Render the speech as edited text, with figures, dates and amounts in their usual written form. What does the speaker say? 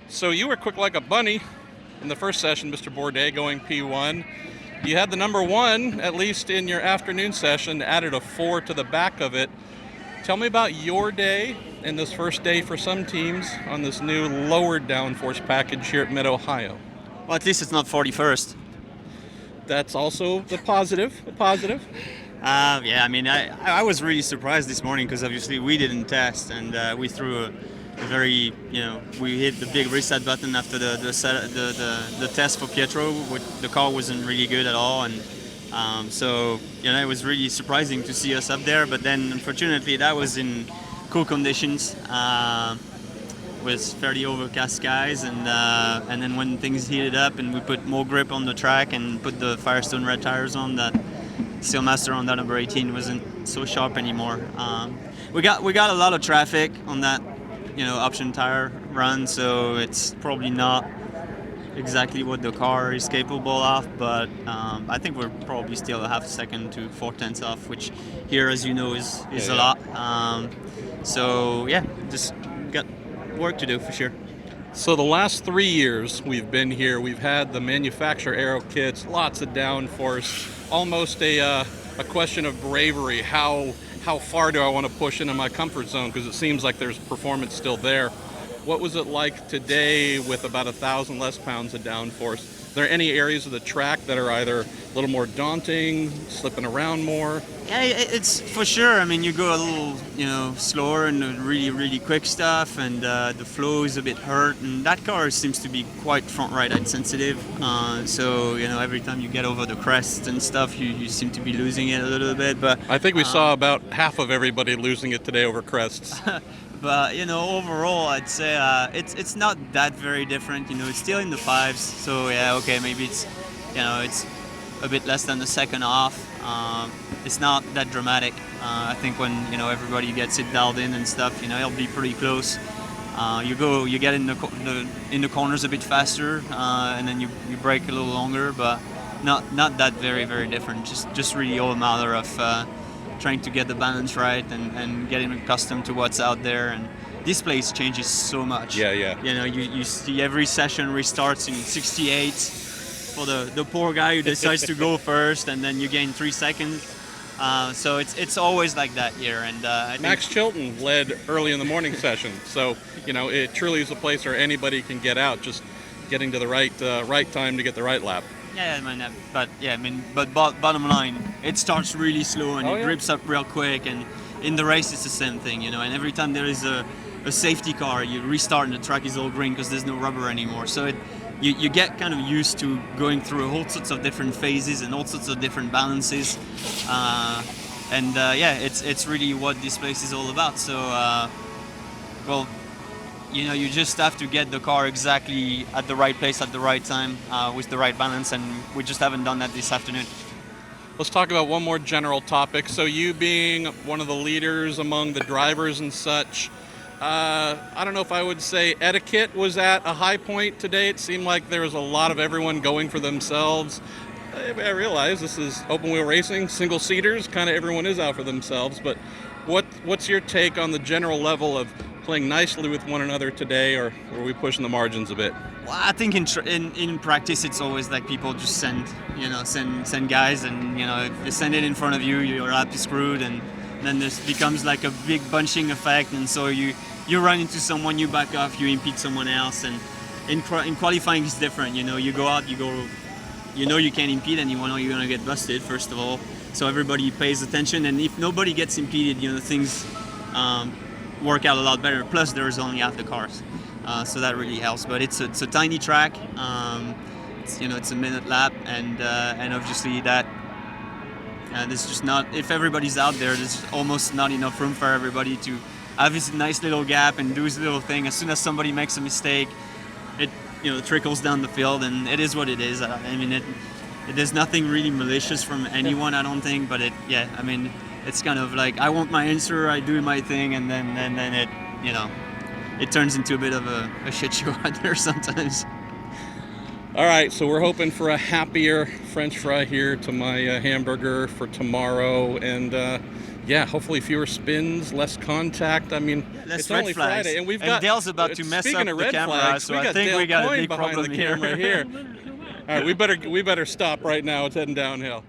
So you were quick like a bunny in the first session, Mr. Bourdais, going P1. You had the number one, at least in your afternoon session, added a 4 to the back of it. Tell me about your day and this first day for some teams on this new lowered downforce package here at Mid-Ohio. Well, at least it's not 41st. That's also the positive. Yeah, I mean, I was really surprised this morning because obviously we didn't test, and we threw a very, we hit the big reset button after the test for Pietro. The car wasn't really good at all, and so it was really surprising to see us up there. But then, unfortunately, that was in cool conditions. With fairly overcast skies, and then when things heated up and we put more grip on the track and put the Firestone red tires on, that Steelmaster on that number 18 wasn't so sharp anymore. We got a lot of traffic on that option tire run, so it's probably not exactly what the car is capable of, but I think we're probably still a half a second to 4/10 off, which here, as you know, is a lot. So yeah, just got work to do for sure. So the last 3 years we've been here, we've had the manufacturer aero kits, lots of downforce, almost a question of bravery. How far do I want to push into my comfort zone? Because it seems like there's performance still there. What was it like today with about 1,000 less pounds of downforce? Are there any areas of the track that are either a little more daunting, slipping around more? Yeah, it's for sure. I mean, you go a little, slower in the really, really quick stuff, and the flow is a bit hurt. And that car seems to be quite front right sensitive. So every time you get over the crest and stuff, you seem to be losing it a little bit. But I think we saw about half of everybody losing it today over crests. But overall, I'd say it's not that very different. It's still in the fives. So yeah, okay, maybe it's a bit less than a second off. It's not that dramatic. I think when everybody gets it dialed in and stuff, it'll be pretty close. You get in the corners a bit faster, and then you brake a little longer, but not that very, very different. Just really all a matter of trying to get the balance right and getting accustomed to what's out there. And this place changes so much. Yeah. You see every session restarts in 68 for the poor guy who decides to go first, and then you gain 3 seconds. So it's always like that here. And Max Chilton led early in the morning session, so it truly is a place where anybody can get out, just getting to the right time to get the right lap. Yeah, but bottom line, it starts really slow and it grips up real quick, and in the race it's the same thing, and every time there is a safety car, you restart and the track is all green because there's no rubber anymore. So you get kind of used to going through all sorts of different phases and all sorts of different balances, it's really what this place is all about. So you just have to get the car exactly at the right place at the right time with the right balance, and we just haven't done that this afternoon. Let's talk about one more general topic. So you being one of the leaders among the drivers and such, I don't know if I would say etiquette was at a high point today. It seemed like there was a lot of everyone going for themselves. I realize this is open wheel racing, single seaters, kind of everyone is out for themselves, but what's your take on the general level of playing nicely with one another today, or were we pushing the margins a bit? Well, I think in practice it's always like people just send guys, and if they send it in front of you, your lap is screwed, and then this becomes like a big bunching effect, and so you run into someone, you back off, you impede someone else, and in qualifying it's different. You go out, you can't impede anyone or you're gonna get busted first of all. So everybody pays attention, and if nobody gets impeded, things work out a lot better. Plus, there's only half the cars, so that really helps. But it's a tiny track. It's a minute lap, and obviously that there's just not. If everybody's out there, there's almost not enough room for everybody to have this nice little gap and do his little thing. As soon as somebody makes a mistake, it trickles down the field, and it is what it is. There's nothing really malicious from anyone, I don't think. But it's kind of like, I want my answer, I do my thing, and then it turns into a bit of a shit show out there sometimes. All right, so we're hoping for a happier French fry here to my hamburger for tomorrow, and Yeah, hopefully fewer spins, less contact. I mean, Less it's red only flags. Friday, and we've And got Dale's about to mess speaking up of the red camera, flags, so we I got think Dale we got a Coyne big behind problem the here. camera here. All right, we better stop right now. It's heading downhill.